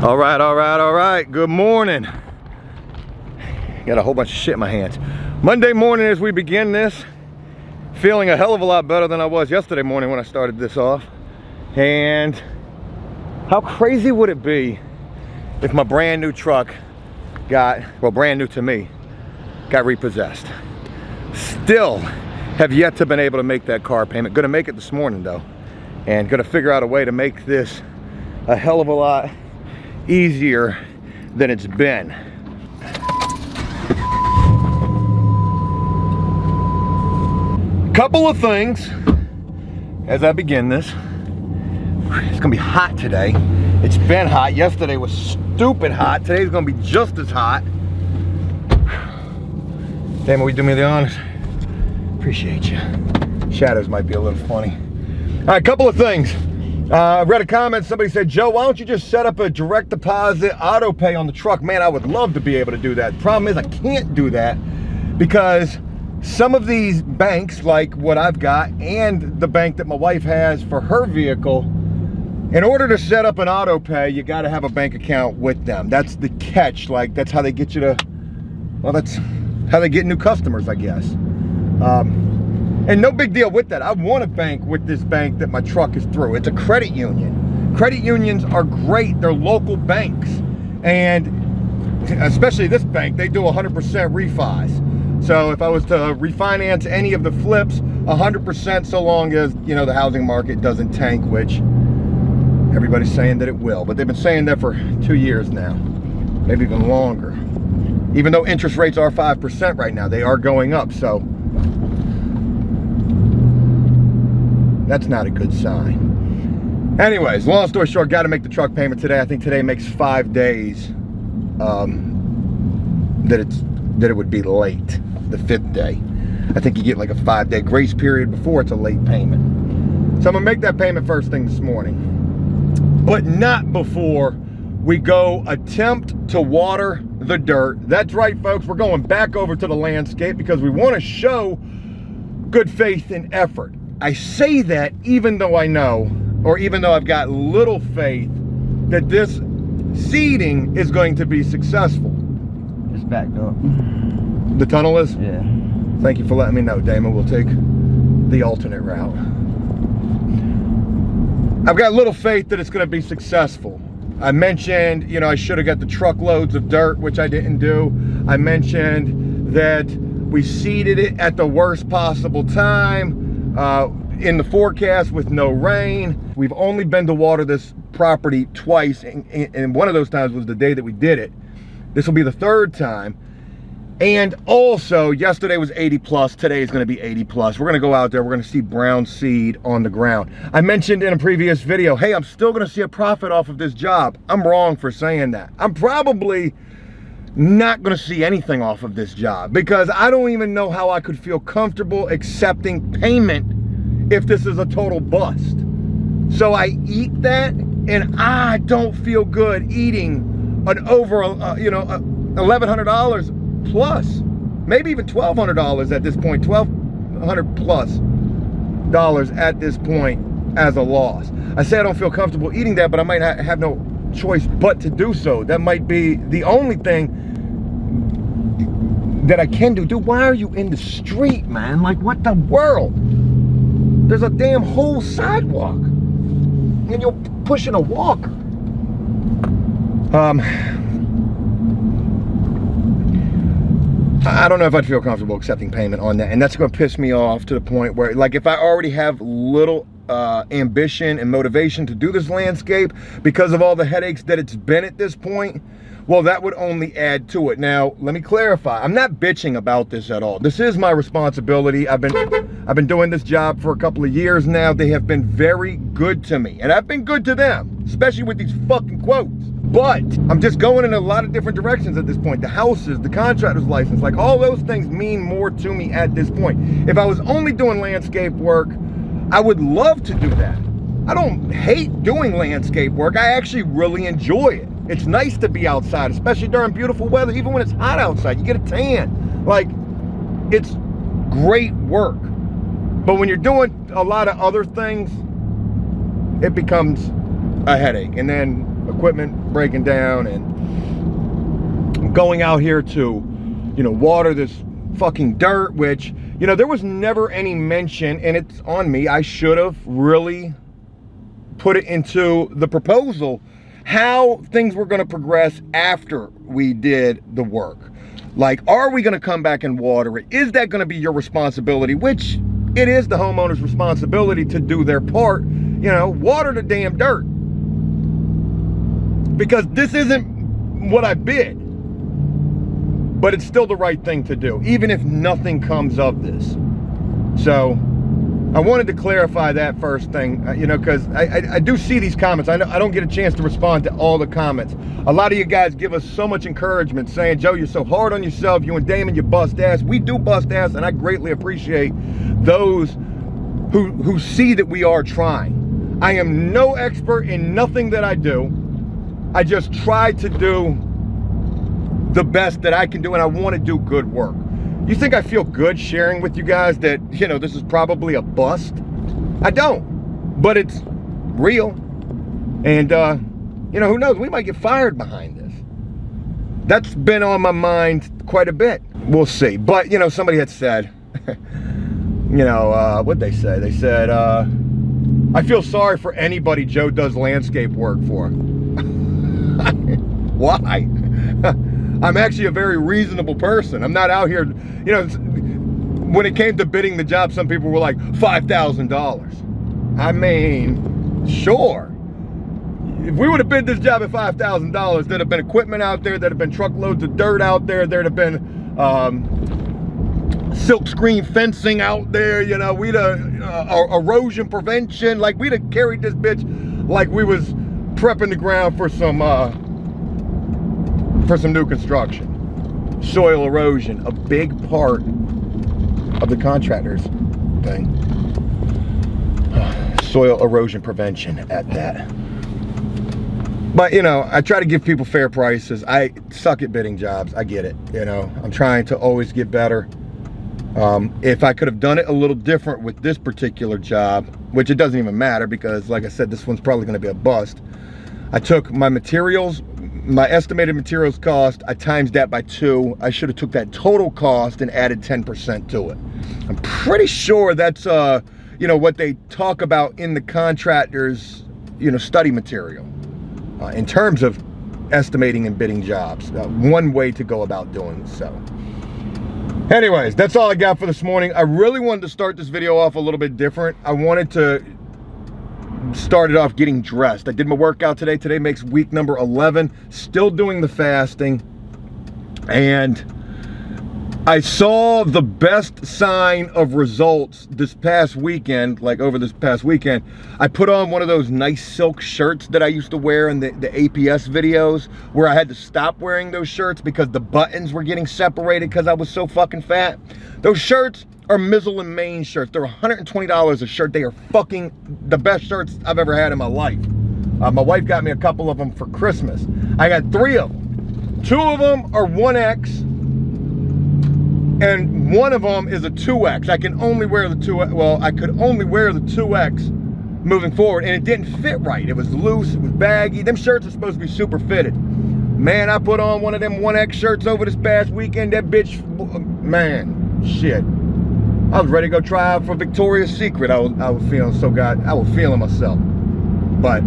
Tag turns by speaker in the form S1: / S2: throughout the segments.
S1: All right. Good morning. Got a whole bunch of shit in my hands. Monday morning as we begin this. Feeling a hell of a lot better than I was yesterday morning when I started this off. And how crazy would it be if my brand new truck got, well, brand new to me, got repossessed. Still have yet to been able to make that car payment. Gonna make it this morning though. And gonna figure out a way to make this a hell of a lot easier than it's been. Couple of things as I begin this. It's gonna be hot today. It's been hot. Yesterday was stupid hot. Today's gonna be just as hot. Damn, will you do me the honors? Appreciate you. Shadows might be a little funny. All right, couple of things. I read a comment, somebody said, Joe, why don't you just set up a direct deposit auto pay on the truck? Man, I would love to be able to do that. The problem is I can't do that because some of these banks, like what I've got and the bank that my wife has for her vehicle, in order to set up an auto pay, you got to have a bank account with them. That's the catch. Like, that's how they get you to, well, that's how they get new customers, I guess. And no big deal with that. I want a bank with this bank that my truck is through. It's a credit union. Credit unions are great. They're local banks. And especially this bank, they do 100% refis. So if I was to refinance any of the flips, 100% so long as, you know, the housing market doesn't tank, which everybody's saying that it will. But they've been saying that for 2 years now, maybe even longer. Even though interest rates are 5% right now, they are going up. So that's not a good sign. Anyways, long story short, got to make the truck payment today. I think today makes 5 days that it would be late, the 5th day. I think you get like a 5-day grace period before it's a late payment. So I'm gonna make that payment first thing this morning, but not before we go attempt to water the dirt. That's right, folks. We're going back over to the landscape because we want to show good faith and effort. I say that even though I know, or even though I've got little faith that this seeding is going to be successful.
S2: It's backed up.
S1: The tunnel is?
S2: Yeah.
S1: Thank you for letting me know, Damon. We'll take the alternate route. I've got little faith that it's going to be successful. I mentioned, you know, I should have got the truckloads of dirt, which I didn't do. I mentioned that we seeded it at the worst possible time. In the forecast with no rain. We've only been to water this property twice, and one of those times was the day that we did it. This will be the 3rd time. And also, yesterday was 80 plus, today is gonna be 80 plus. We're gonna go out there, we're gonna see brown seed on the ground. I mentioned in a previous video, hey, I'm still gonna see a profit off of this job. I'm wrong for saying that. I'm probably not gonna see anything off of this job because I don't even know how I could feel comfortable accepting payment if this is a total bust. So I eat that, and I don't feel good eating an over, you know, $1,100 plus, maybe even $1,200 at this point, $1,200 plus dollars at this point as a loss. I say I don't feel comfortable eating that, but I might have no choice but to do so. That might be the only thing that I can do. Dude, why are you in the street, man? Like, what the world? There's a damn whole sidewalk and you're pushing a walker. I don't know if I'd feel comfortable accepting payment on that, and that's going to piss me off to the point where, like, if I already have little ambition and motivation to do this landscape because of all the headaches that it's been at this point, well, that would only add to it. Now, let me clarify. I'm not bitching about this at all. This is my responsibility. I've been doing this job for a couple of years now. They have been very good to me, and I've been good to them, especially with these fucking quotes. But I'm just going in a lot of different directions at this point. The houses, the contractor's license, like all those things mean more to me at this point. If I was only doing landscape work, I would love to do that. I don't hate doing landscape work. I actually really enjoy it. It's nice to be outside, especially during beautiful weather, even when it's hot outside. You get a tan. Like, it's great work. But when you're doing a lot of other things, it becomes a headache. And then equipment breaking down, and going out here to, you know, water this fucking dirt, which, you know, there was never any mention, and it's on me. I should have really put it into the proposal how things were going to progress after we did the work. Like, are we going to come back and water it? Is that going to be your responsibility? Which it is the homeowner's responsibility to do their part. You know, water the damn dirt. Because this isn't what I bid. But it's still the right thing to do, even if nothing comes of this. So I wanted to clarify that first thing, you know, because I do see these comments. I don't get a chance to respond to all the comments. A lot of you guys give us so much encouragement saying, Joe, you're so hard on yourself. You and Damon, you bust ass. We do bust ass, and I greatly appreciate those who see that we are trying. I am no expert in nothing that I do. I just try to do the best that I can do, and I want to do good work. You think I feel good sharing with you guys that, you know, this is probably a bust? I don't, but it's real. And, you know, who knows? We might get fired behind this. That's been on my mind quite a bit. We'll see. But, you know, somebody had said, you know, what'd they say? They said, I feel sorry for anybody Joe does landscape work for. Why? I'm actually a very reasonable person. I'm not out here, you know, when it came to bidding the job, some people were like, $5,000. I mean, sure. If we would have bid this job at $5,000, there'd have been equipment out there, there'd have been truckloads of dirt out there, there'd have been silk screen fencing out there, you know, we'd have erosion prevention, like we'd have carried this bitch like we was prepping the ground for some new construction. Soil erosion, a big part of the contractor's thing. Soil erosion prevention at that. But, you know, I try to give people fair prices. I suck at bidding jobs. I get it. You know, I'm trying to always get better. If I could have done it a little different with this particular job, which it doesn't even matter because, like I said, this one's probably going to be a bust. I took my materials, my estimated materials cost, I times that by 2. I should have took that total cost and added 10% to it. I'm pretty sure that's, you know, what they talk about in the contractor's, you know, study material in terms of estimating and bidding jobs. One way to go about doing so. Anyways, that's all I got for this morning. I really wanted to start this video off a little bit different. I wanted to start it off getting dressed. I did my workout today. Today makes week number 11. Still doing the fasting. And I saw the best sign of results this past weekend, like over this past weekend. I put on one of those nice silk shirts that I used to wear in the APS videos, where I had to stop wearing those shirts because the buttons were getting separated because I was so fucking fat. Those shirts are Mizzle and Main shirts. They're $120 a shirt. They are fucking the best shirts I've ever had in my life. My wife got me a couple of them for Christmas. I got 3 of them. 2 of them are 1X. And one of them is a 2X. I can only wear the 2X. Well, I could only wear the 2X moving forward, and it didn't fit right. It was loose, it was baggy. Them shirts are supposed to be super fitted. Man, I put on one of them 1X shirts over this past weekend. That bitch, man, shit. I was ready to go try out for Victoria's Secret. I was feeling so good. I was feeling myself. But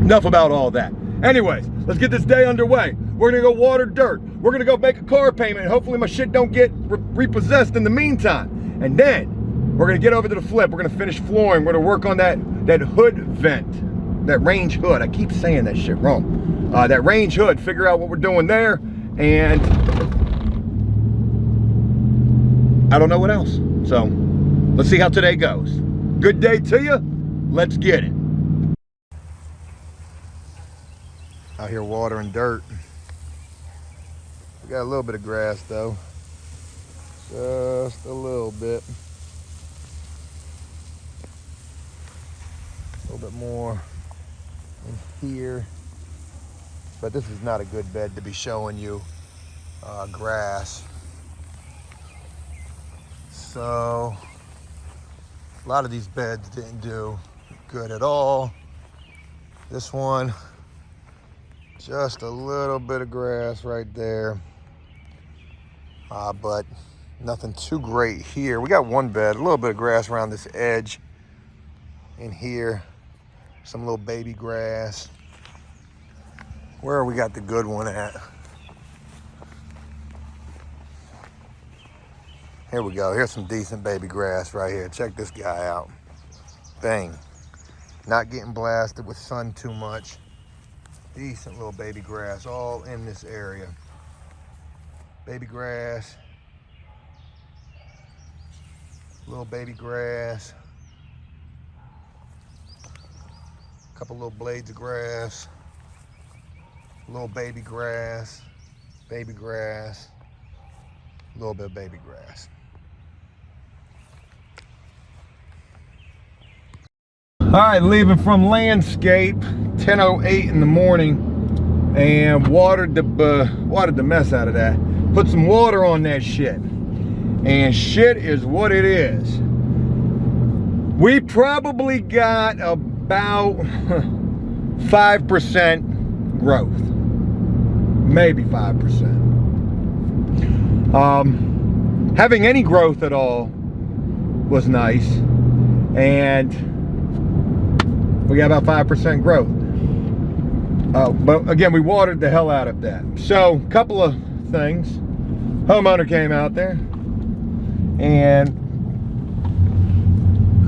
S1: enough about all that. Anyways, let's get this day underway. We're gonna go water dirt. We're gonna go make a car payment. Hopefully my shit don't get repossessed in the meantime. And then we're gonna get over to the flip. We're gonna finish flooring. We're gonna work on that hood vent, that range hood. I keep saying that shit wrong. That range hood, figure out what we're doing there. And I don't know what else. So let's see how today goes. Good day to you. Let's get it. Out here watering dirt. We got a little bit of grass though. Just a little bit. A little bit more in here. But this is not a good bed to be showing you grass. So a lot of these beds didn't do good at all. This one, just a little bit of grass right there. But nothing too great here. We got one bed, a little bit of grass around this edge in here. Some little baby grass. Where we got the good one at? Here we go. Here's some decent baby grass right here. Check this guy out. Bang. Not getting blasted with sun too much. Decent little baby grass all in this area. Baby grass. Little baby grass. Couple little blades of grass. Little baby grass. Baby grass. A little bit of baby grass. All right, leaving from landscape, 10:08 in the morning, and watered the mess out of that. Put some water on that shit, and shit is what it is. We probably got about 5% growth, maybe 5%. Having any growth at all was nice, and we got about 5% growth. But again, we watered the hell out of that. So, a couple of things. Homeowner came out there, and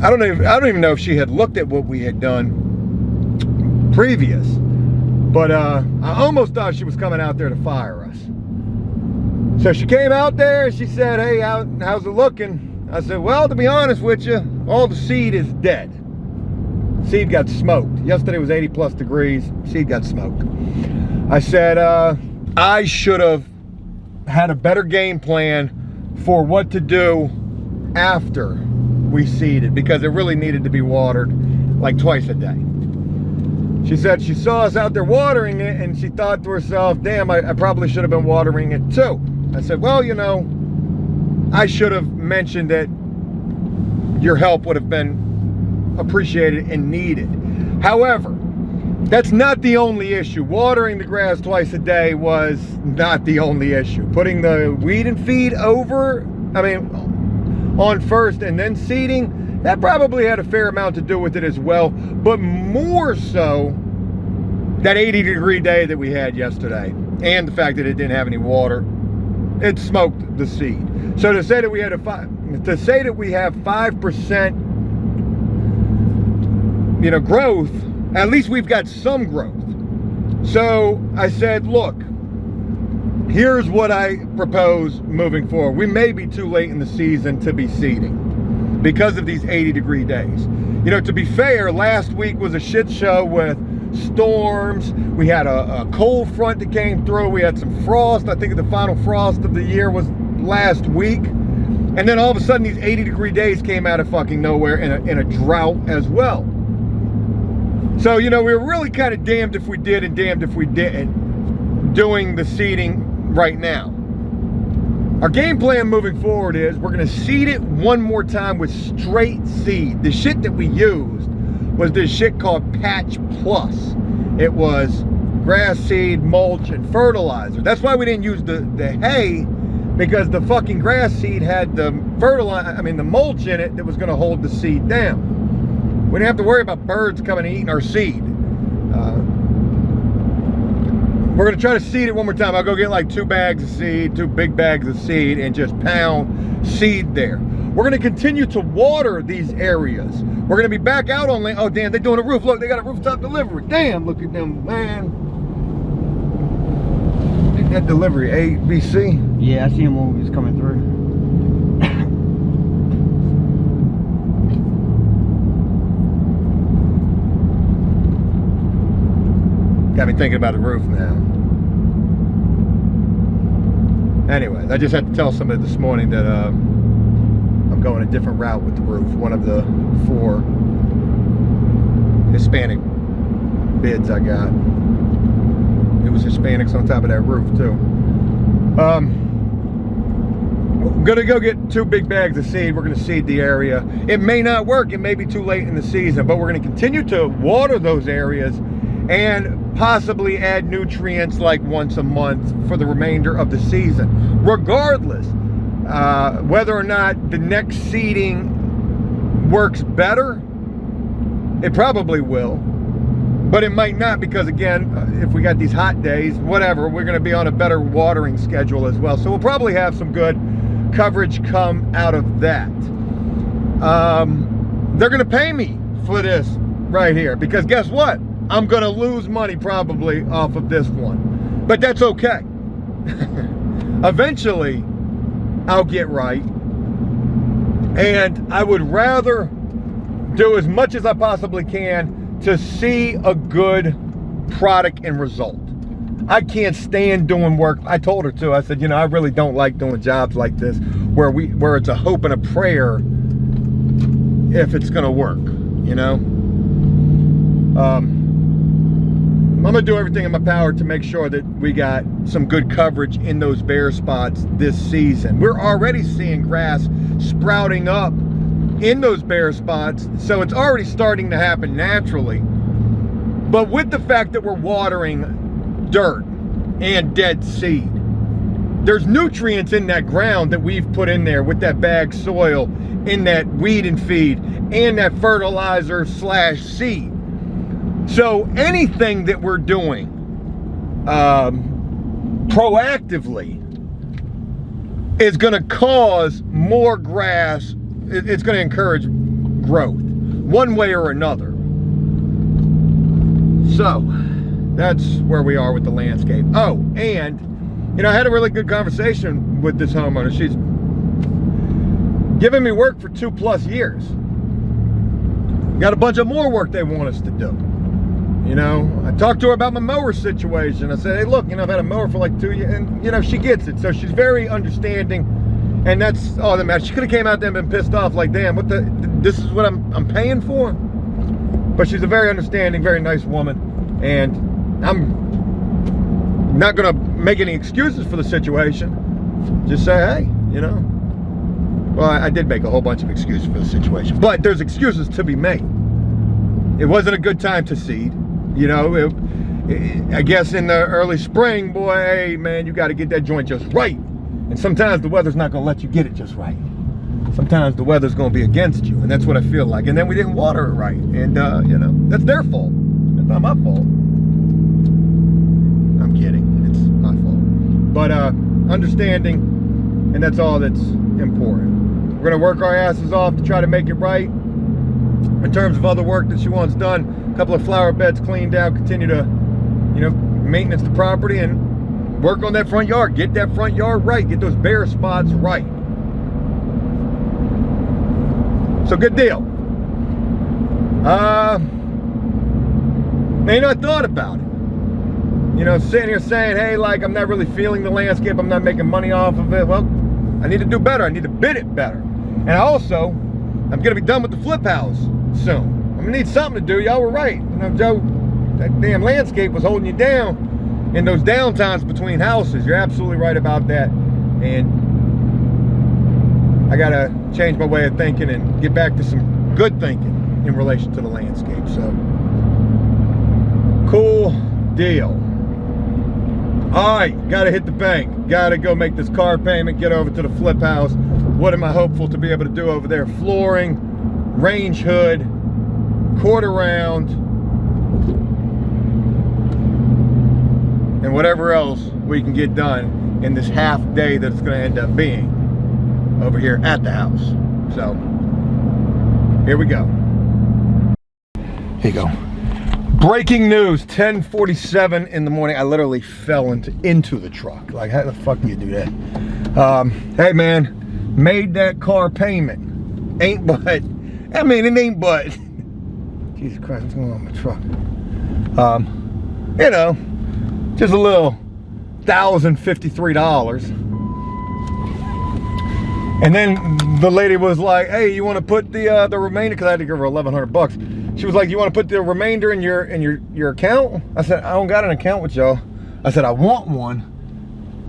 S1: I don't even know if she had looked at what we had done previous, but I almost thought she was coming out there to fire us. So she came out there and she said, "Hey, how's it looking?" I said, "Well, to be honest with you, all the seed is dead. Seed got smoked. Yesterday was 80 plus degrees. Seed got smoked." I said, I should have had a better game plan for what to do after we seeded, because it really needed to be watered like twice a day. She said she saw us out there watering it and she thought to herself, "Damn, I probably should have been watering it too." I said, "Well, you know, I should have mentioned that your help would have been appreciated and needed." However, that's not the only issue. Watering the grass twice a day was not the only issue. Putting the weed and feed on first and then seeding, that probably had a fair amount to do with it as well, but more so that 80-degree day that we had yesterday, and the fact that it didn't have any water, it smoked the seed. So to say that we have 5%, growth, at least we've got some growth. So I said, look, here's what I propose moving forward. We may be too late in the season to be seeding because of these 80-degree days. To be fair, last week was a shit show with storms. We had a cold front that came through. We had some frost. I think the final frost of the year was last week. And then all of a sudden these 80-degree days came out of fucking nowhere in a drought as well. So, we were really kind of damned if we did and damned if we didn't doing the seeding right now. Our game plan moving forward is we're going to seed it one more time with straight seed. The shit that we used was this shit called Patch Plus. It was grass seed, mulch, and fertilizer. That's why we didn't use the hay, because the fucking grass seed had the mulch in it that was going to hold the seed down. We didn't have to worry about birds coming and eating our seed. We're going to try to seed it one more time. I'll go get like 2 bags of seed, 2 big bags of seed, and just pound seed there. We're going to continue to water these areas. We're going to be back out on land. Oh, damn, they're doing a roof. Look, they got a rooftop delivery. Damn, look at them, man. That delivery, ABC?
S2: Yeah, I see him when he was coming through.
S1: Got me thinking about the roof now. Anyways, I just had to tell somebody this morning that I'm going a different route with the roof. One of the 4 Hispanic bids I got. It was Hispanics on top of that roof too. I'm gonna go get 2 big bags of seed. We're gonna seed the area. It may not work. It may be too late in the season, but we're gonna continue to water those areas and possibly add nutrients like once a month for the remainder of the season. Regardless, whether or not the next seeding works better, it probably will, but it might not, because again, if we got these hot days, whatever, we're going to be on a better watering schedule as well. So we'll probably have some good coverage come out of that. They're going to pay me for this right here, because guess what? I'm going to lose money probably off of this one, but that's okay. Eventually, I'll get right, and I would rather do as much as I possibly can to see a good product and result. I can't stand doing work. I told her too. I said, you know, I really don't like doing jobs like this where it's a hope and a prayer if it's gonna work, you know. I'm gonna do everything in my power to make sure that we got some good coverage in those bare spots this season. We're already seeing grass sprouting up in those bare spots, so it's already starting to happen naturally. But with the fact that we're watering dirt and dead seed, there's nutrients in that ground that we've put in there with that bagged soil, in that weed and feed, and that fertilizer slash seed. So anything that we're doing proactively is going to cause more grass. It's going to encourage growth one way or another. So that's where we are with the landscape. Oh, and you know, I had a really good conversation with this homeowner. She's given me work for 2+ years. Got a bunch of more work they want us to do. You know, I talked to her about my mower situation. I said, hey, look, you know, I've had a mower for like 2 years, and you know, she gets it. So she's very understanding, and that's all that matters. She could have came out there and been pissed off, like, damn, this is what I'm paying for. But she's a very understanding, very nice woman, and I'm not gonna make any excuses for the situation. Just say, hey, you know. Well, I did make a whole bunch of excuses for the situation, but there's excuses to be made. It wasn't a good time to seed. You know, I guess in the early spring, boy, hey, man, you got to get that joint just right. And sometimes the weather's not going to let you get it just right. Sometimes the weather's going to be against you, and that's what I feel like. And then we didn't water it right, and, you know, that's their fault. That's not my fault. I'm kidding. It's my fault. But understanding, and that's all that's important. We're going to work our asses off to try to make it right. In terms of other work that she wants done, a couple of flower beds cleaned out, continue to, you know, maintenance the property and work on that front yard. Get that front yard right. Get those bare spots right. So good deal. Now, you know, I thought about it. You know, sitting here saying, hey, like, I'm not really feeling the landscape. I'm not making money off of it. Well, I need to do better. I need to bid it better. And also, I'm going to be done with the flip house soon. I'm going to need something to do. Y'all were right. You know, Joe, that damn landscape was holding you down in those downtimes between houses. You're absolutely right about that. And I got to change my way of thinking and get back to some good thinking in relation to the landscape. So, cool deal. All right, got to hit the bank. Got to go make this car payment, get over to the flip house. What am I hopeful to be able to do over there? Flooring, range hood, quarter round, and whatever else we can get done in this half day that it's going to end up being over here at the house. So, here we go. Here you go. Breaking news, 10:47 in the morning. I literally fell into the truck. Like, how the fuck do you do that? Hey, man. Made that car payment. Ain't but, I mean, it ain't but, Jesus Christ, what's going on with my truck? You know, just a little $1,053. And then the lady was like, hey, you want to put the remainder, because I had to give her $1,100. She was like, you want to put the remainder in your account? I said, I don't got an account with y'all. I said, I want one.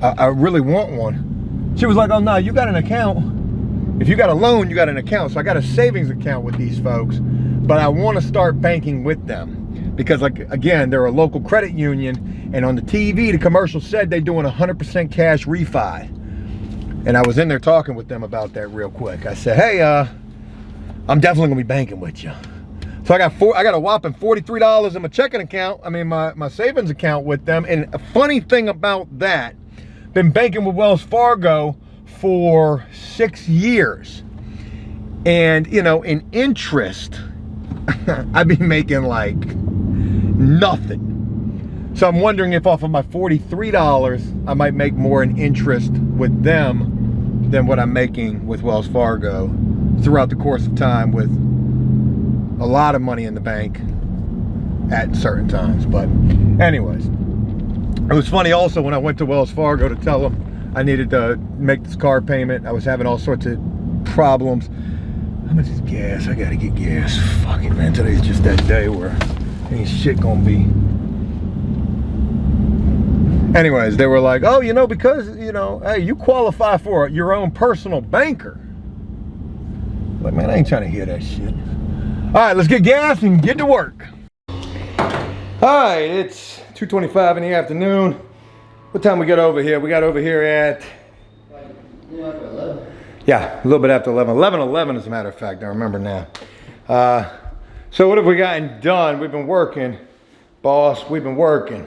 S1: I really want one. She was like, oh no, you got an account. If you got a loan, you got an account. So I got a savings account with these folks, but I want to start banking with them. because, like, again, they're a local credit union, and on the TV, the commercial said they're doing 100% cash refi. And I was in there talking with them about that real quick. I said, hey, I'm definitely gonna be banking with you. So I got a whopping $43 in my checking account, my savings account with them. And a funny thing about that, been banking with Wells Fargo for 6 years. And, you know, in interest, I've been making like nothing. So I'm wondering if off of my $43, I might make more in interest with them than what I'm making with Wells Fargo throughout the course of time, with a lot of money in the bank at certain times. But anyways, it was funny also when I went to Wells Fargo to tell them I needed to make this car payment. I was having all sorts of problems. How much is gas? I gotta get gas. Fuck it, man. Today's just that day where ain't shit gonna be. Anyways, they were like, oh, you know, because, you know, hey, you qualify for your own personal banker. Like, man, I ain't trying to hear that shit. All right, let's get gas and get to work. All right, it's 2:25 in the afternoon. What time we got over here? We got over here at... Yeah, a little bit after 11. 11:11 as a matter of fact, I remember now. So what have we gotten done? We've been working, boss, we've been working.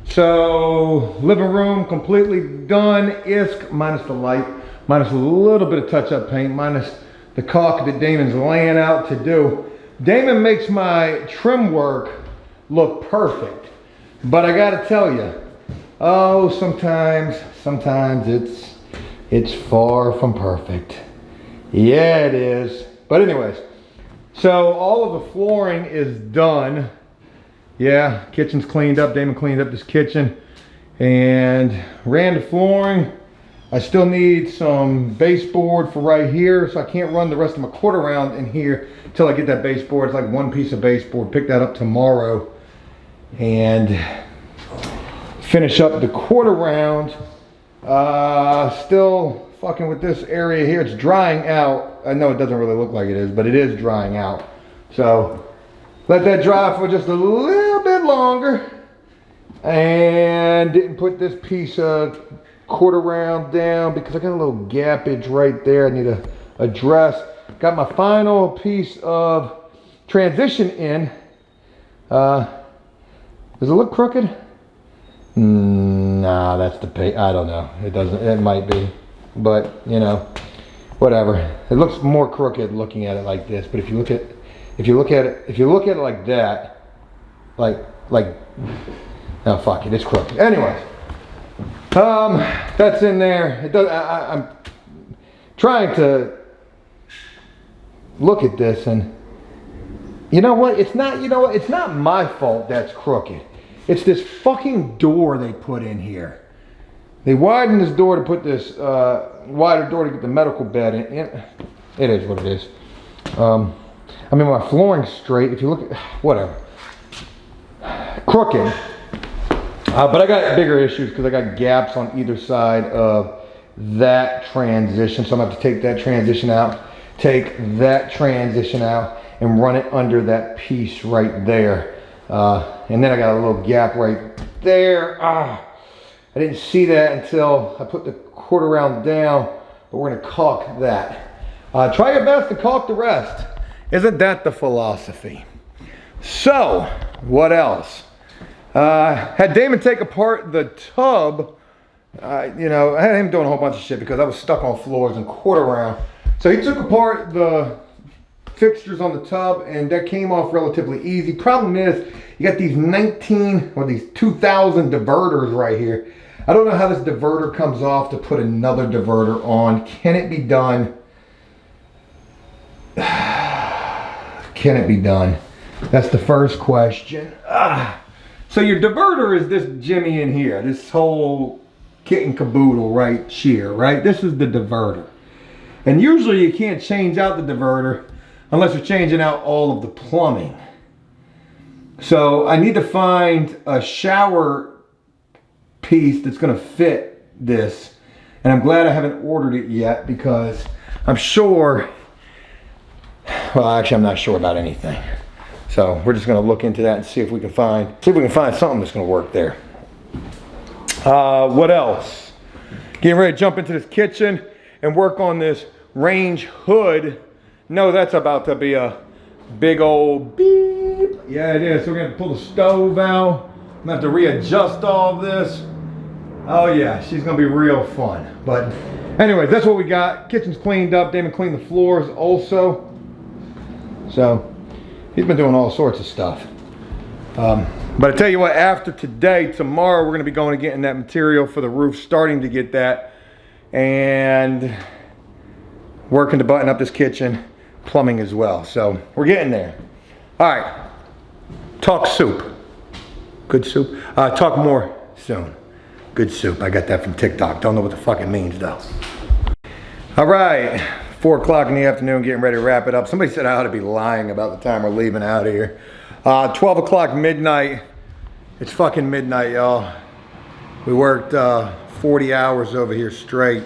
S1: So, living room completely done, ISK, minus the light, minus a little bit of touch-up paint, minus the caulk that Damon's laying out to do. Damon makes my trim work look perfect, but I gotta tell you, oh, sometimes it's far from perfect. Yeah, it is. But anyways, so all of the flooring is done. Yeah, kitchen's cleaned up. Damon cleaned up this kitchen and ran the flooring. I still need some baseboard for right here, so I can't run the rest of my quarter round in here until I get that baseboard. It's like one piece of baseboard. Pick that up tomorrow and finish up the quarter round. Still fucking with this area here. It's drying out. I know it doesn't really look like it is, but it is drying out. So let that dry for just a little bit longer. And didn't put this piece of quarter round down because I got a little gappage right there I need to address. Got my final piece of transition in. Does it look crooked? Nah, that's the paint. I don't know. It doesn't. It might be, but you know, whatever. It looks more crooked looking at it like this. But if you look at it like that, like, oh fuck it, it's crooked. Anyways, that's in there. It does. I'm trying to look at this, and you know what? It's not. You know what? It's not my fault that's crooked. It's this fucking door they put in here. They widened this door to put this wider door to get the medical bed in. It is what it is. I mean, my flooring's straight. If you look at, whatever. Crooked. But I got bigger issues because I got gaps on either side of that transition. So I'm going to have to take that transition out, take that transition out, and run it under that piece right there. And then I got a little gap right there. I didn't see that until I put the quarter round down, but we're going to caulk that. Try your best to caulk the rest. Isn't that the philosophy? So, what else? Had Damon take apart the tub. You know, I had him doing a whole bunch of shit because I was stuck on floors and quarter round. So he took apart the fixtures on the tub and that came off relatively easy. Problem is, you got these 2000 diverters right here. I don't know how this diverter comes off to put another diverter on. Can it be done? Can it be done? That's the first question. So your diverter is this jimmy in here, this whole kit and caboodle right here, right? This is the diverter. And usually you can't change out the diverter unless you're changing out all of the plumbing. So I need to find a shower piece that's gonna fit this. And I'm glad I haven't ordered it yet because I'm sure, well, actually I'm not sure about anything. So So we're just gonna look into that and see if we can find something that's gonna work there. What else? Getting ready to jump into this kitchen and work on this range hood. No, that's about to be a big old beep. Yeah, it is. So we're gonna have to pull the stove out. I'm gonna have to readjust all this. Oh yeah, she's gonna be real fun. But anyway, that's what we got. Kitchen's cleaned up. Damon cleaned the floors also. So he's been doing all sorts of stuff. But I tell you what, after today, tomorrow we're gonna be going and getting that material for the roof, starting to get that, and working to button up this kitchen, plumbing as well. So we're getting there. All right, talk soup. Good soup. Talk more soon. Good soup. I got that from TikTok. Don't know what the fuck it means though. All right, 4 o'clock in the afternoon, getting ready to wrap it up. Somebody said I ought to be lying about the time we're leaving out of here. 12 o'clock midnight. It's fucking midnight, y'all. We worked 40 hours over here straight.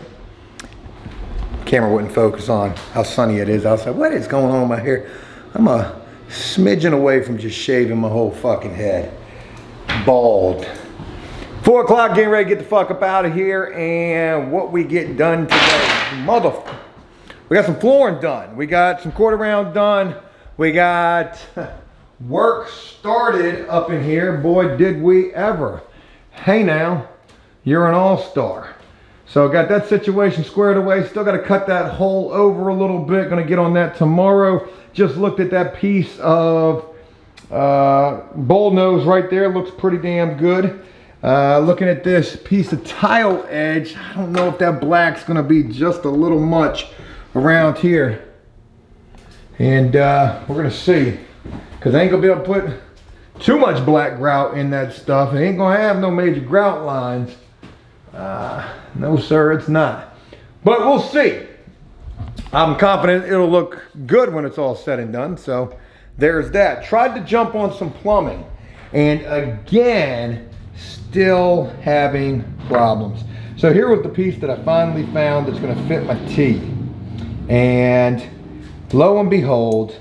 S1: Camera wouldn't focus on how sunny it is outside. What is going on with my hair? I'm a smidgen away from just shaving my whole fucking head. Bald. 4 o'clock, getting ready to get the fuck up out of here. And what we get done today, we got some flooring done. We got some quarter round done. We got work started up in here. Boy, did we ever. Hey now, you're an all-star. So got that situation squared away. Still got to cut that hole over a little bit. Gonna get on that tomorrow. Just looked at that piece of bowl nose right there. Looks pretty damn good. Looking at this piece of tile edge. I don't know if that black's gonna be just a little much around here. And we're gonna see. Cause I ain't gonna be able to put too much black grout in that stuff. It ain't gonna have no major grout lines. No sir, it's not. But we'll see. I'm confident it'll look good when it's all said and done. So there's that. Tried to jump on some plumbing. And again, still having problems. So here was the piece that I finally found that's gonna fit my T. And lo and behold,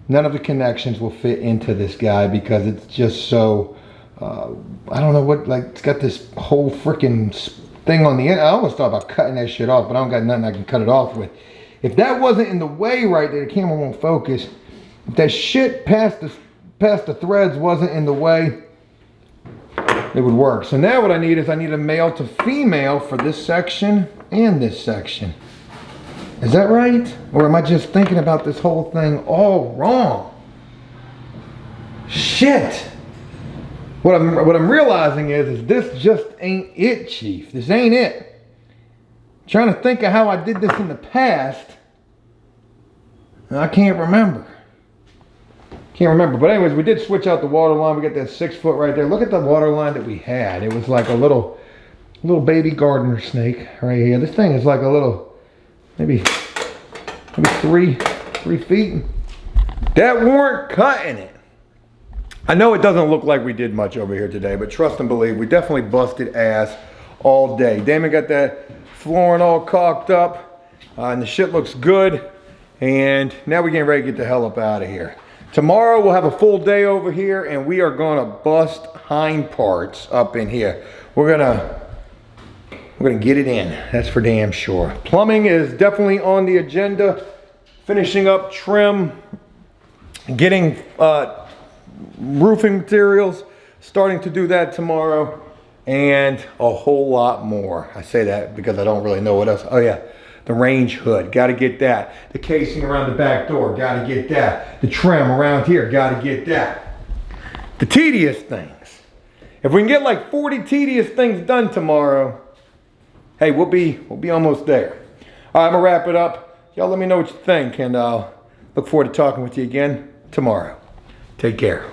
S1: none of the connections will fit into this guy because it's just so, I don't know what, like it's got this whole freaking thing on the end. I almost thought about cutting that shit off, but I don't got nothing I can cut it off with. If that wasn't in the way right there, the camera won't focus. If that shit past the threads wasn't in the way, it would work. So now what I need is I need a male to female for this section and this section. Is that right? Or am I just thinking about this whole thing all wrong? Shit. What I'm realizing is this just ain't it, Chief. This ain't it. I'm trying to think of how I did this in the past. And I can't remember. But anyways, we did switch out the water line. We got that 6 foot right there. Look at the water line that we had. It was like a little baby gardener snake right here. This thing is like a little, maybe 3 feet. That weren't cutting it. I know it doesn't look like we did much over here today, but trust and believe, we definitely busted ass all day. Damon got that flooring all caulked up, and the shit looks good. And now we're getting ready to get the hell up out of here. Tomorrow we'll have a full day over here, and we are gonna bust hind parts up in here. We're gonna get it in, that's for damn sure. Plumbing is definitely on the agenda. Finishing up trim, getting roofing materials, starting to do that tomorrow, and a whole lot more. I say that because I don't really know what else. Oh yeah, the range hood, gotta get that. The casing around the back door, gotta get that. The trim around here, gotta get that. The tedious things. If we can get like 40 tedious things done tomorrow, hey, we'll be almost there. All right, I'm gonna wrap it up. Y'all let me know what you think, and I'll look forward to talking with you again tomorrow. Take care.